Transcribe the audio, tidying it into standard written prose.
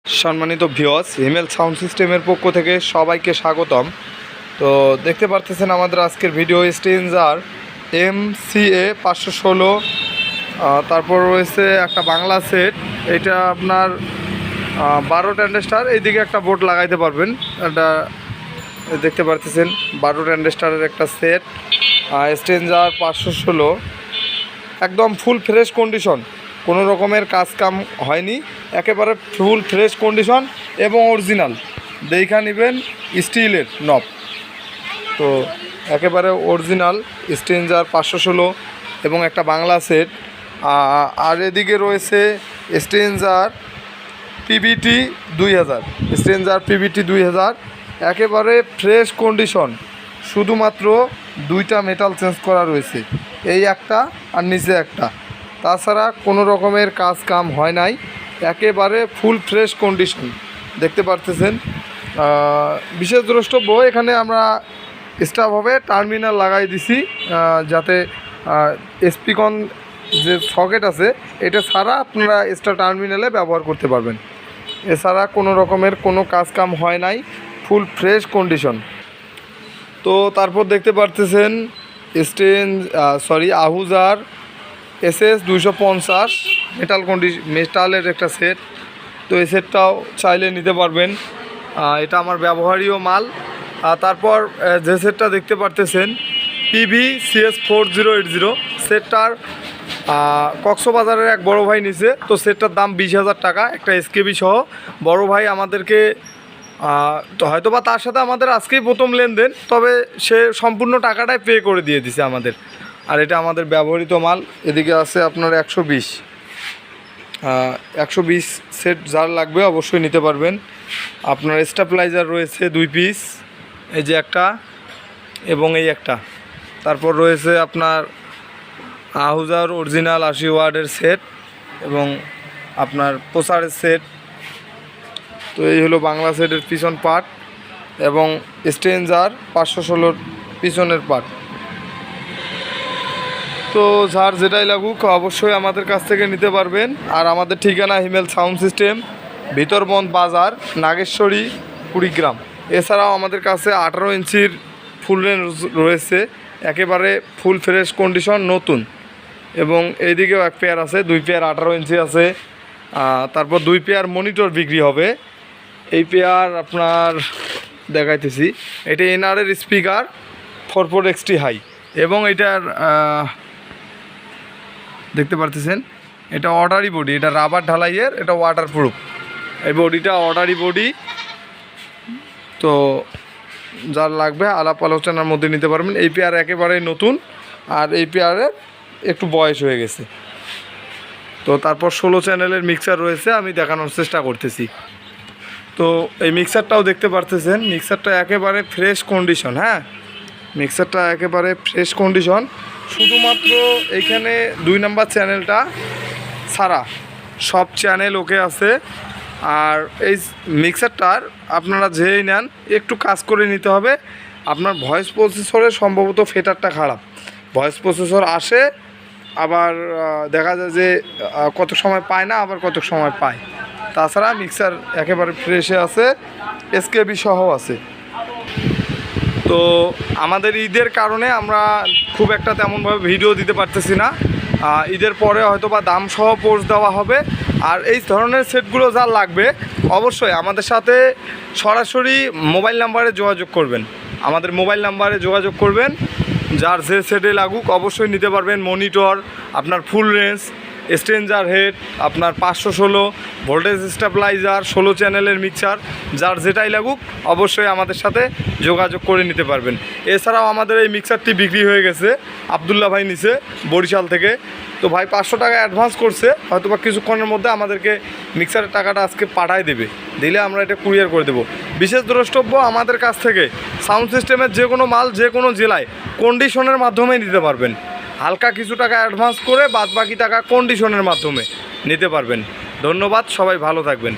সম্মানিত ভিউয়ার্স, হিমেল সাউন্ড সিস্টেমের পক্ষ থেকে সবাইকে স্বাগতম। তো দেখতে পারতেছেন আমাদের আজকের ভিডিও স্ট্রেঞ্জার MCA 516, তারপর রয়েছে একটা বাংলা সেট। এটা আপনার 12 ট্যান্ডেস্টার। এইদিকে একটা বোর্ড লাগাইতে পারবেন। এটা দেখতে পারতেছেন 12 ট্যান্ডেস্টারের একটা সেট স্ট্রেঞ্জার 516, একদম ফুল ফ্রেশ কন্ডিশন, কোনো রকমের কাজ কাম হয়নি, একেবারে ফুল ফ্রেশ কন্ডিশন এবং অরিজিনাল। দেখা নেবেন স্টিলের নব, তো একেবারে অরিজিনাল স্ট্রেঞ্জার 516 এবং একটা বাংলা সেট। আর এদিকে রয়েছে স্ট্রেঞ্জার PBT 2000, স্ট্রেঞ্জার PBT 2000 একেবারে ফ্রেশ কন্ডিশন, শুধুমাত্র দুইটা মেটাল চেঞ্জ করা রয়েছে, এই একটা আর নিচে একটা, তাছাড়া কোনো রকমের কাজ কাম হয় নাই, একেবারে ফুল ফ্রেশ কন্ডিশন। দেখতে পারতেছেন বিশেষ দ্রষ্টব্য, এখানে আমরা এক্সট্রাভাবে টার্মিনাল লাগাই দিছি, যাতে স্পিকন যে সকেট আছে এটা ছাড়া আপনারা এক্সট্রা টার্মিনালে ব্যবহার করতে পারবেন। এছাড়া কোনো রকমের কোনো কাজ কাম হয় নাই, ফুল ফ্রেশ কন্ডিশন। তো তারপর দেখতে পারতেছেন আহুজার SS 250 মেটালের একটা সেট। তো এই সেটটাও চাইলে নিতে পারবেন, এটা আমার ব্যবহারীয় মাল। তারপর যে সেটটা দেখতে পারতেছেন PV-CS 4080, সেটটার কক্সবাজারের এক বড় ভাই নিছে। তো সেটটার দাম 20,000 টাকা, একটা SKB সহ। বড় ভাই আমাদেরকে তো হয়তো বা তার সাথে আমাদের আজকেই প্রথম লেনদেন, তবে সে সম্পূর্ণ টাকাটাই পে করে দিয়ে দিছে আমাদের। আর এটা আমাদের ব্যবহৃত মাল। এদিকে আছে আপনার 120 সেট, যার লাগবে অবশ্যই নিতে পারবেন। আপনার স্টেবিলাইজার রয়েছে 2 পিস, এই যে একটা এবং এই একটা। তারপর রয়েছে আপনার আহুজার অরিজিনাল 80 ওয়াটের সেট এবং আপনার প্রসারের সেট। তো এই হলো বাংলা সেটের পিছন পার্ট এবং স্ট্রেঞ্জার 516 পিছনের পার্ট। তো যার যেটাই লাগুক অবশ্যই আমাদের কাছ থেকে নিতে পারবেন। আর আমাদের ঠিকানা হিমেল সাউন্ড সিস্টেম, ভিতরবন্দ বাজার, নাগেশ্বরী, কুড়িগ্রাম। এছাড়াও আমাদের কাছে 18 ইঞ্চির ফুল রেঞ্জ রয়েছে, একেবারে ফুল ফ্রেশ কন্ডিশন, নতুন। এবং এইদিকেও এক পেয়ার আছে, 2 পেয়ার 18 ইঞ্চি আছে। তারপর 2 পেয়ার মনিটর বিক্রি হবে। এই পেয়ার আপনার দেখাইতেছি, এটা NR-এর স্পিকার 4.4XT হাই, এবং এটার দেখতে পারতেছেন এটা অর্ডারি বডি, এটা রাবার ঢালাইয়ের, এটা ওয়াটারপ্রুফ। এই বডিটা অর্ডারি বডি। তো যার লাগবে আলাপ আলোচনার মধ্যে নিতে পারবেন। এই পেয়ার একেবারেই নতুন, আর এই পেয়ারের একটু বয়স হয়ে গেছে। তো তারপর 16 চ্যানেলের মিক্সার রয়েছে, আমি দেখানোর চেষ্টা করতেছি। তো এই মিক্সারটাও দেখতে পারতেছেন, মিক্সারটা একেবারে ফ্রেশ কন্ডিশন। হ্যাঁ, মিক্সারটা একেবারে ফ্রেশ কন্ডিশন, শুধুমাত্র এইখানে 2 নাম্বার চ্যানেলটা ছাড়া সব চ্যানেল ওকে আছে। আর এই মিক্সারটার আপনারা যেই নেন একটু কাজ করে নিতে হবে। আপনার ভয়েস প্রসেসরে সম্ভবত ফেটারটা খারাপ, ভয়েস প্রসেসর আসে আবার দেখা যায় যে কত সময় পায় না, আবার কত সময় পায়। তাছাড়া মিক্সার একেবারে ফ্রেশে আছে, SKB সহ আছে। তো আমাদের ঈদের কারণে আমরা খুব একটা তেমনভাবে ভিডিও দিতে পারতেছি না। ঈদের পরে হয়তো বা দাম সহ পোস্ট দেওয়া হবে। আর এই ধরনের সেটগুলো যা লাগবে অবশ্যই আমাদের সাথে সরাসরি মোবাইল নাম্বারে যোগাযোগ করবেন। আমাদের মোবাইল নাম্বারে যোগাযোগ করবেন, যার যে সেটে লাগুক অবশ্যই নিতে পারবেন। মনিটর, আপনার ফুল রেঞ্জ, স্ট্রেঞ্জার হেড, আপনার 516 ভোল্টেজ স্টেবিলাইজার, 16 চ্যানেলের মিক্সার, যার যেটাই লাগুক অবশ্যই আমাদের সাথে যোগাযোগ করে নিতে পারবেন। এছাড়াও আমাদের এই মিক্সারটি বিক্রি হয়ে গেছে, আবদুল্লাহ ভাই নিছে বরিশাল থেকে। তো ভাই 500 টাকা অ্যাডভান্স করছে, হয়তো বা কিছুক্ষণের মধ্যে আমাদেরকে মিক্সারের টাকাটা আজকে পাঠায় দিলে আমরা এটা কুরিয়ার করে দেবো। বিশেষ দ্রষ্টব্য, আমাদের কাছ থেকে সাউন্ড সিস্টেমের যে কোনো মাল যে কোনো জেলায় কন্ডিশনের মাধ্যমে নিতে পারবেন। হালকা কিছু টাকা অ্যাডভান্স করে বাদবাকি টাকা কন্ডিশনের মাধ্যমে নিতে পারবেন। ধন্যবাদ, সবাই ভালো থাকবেন।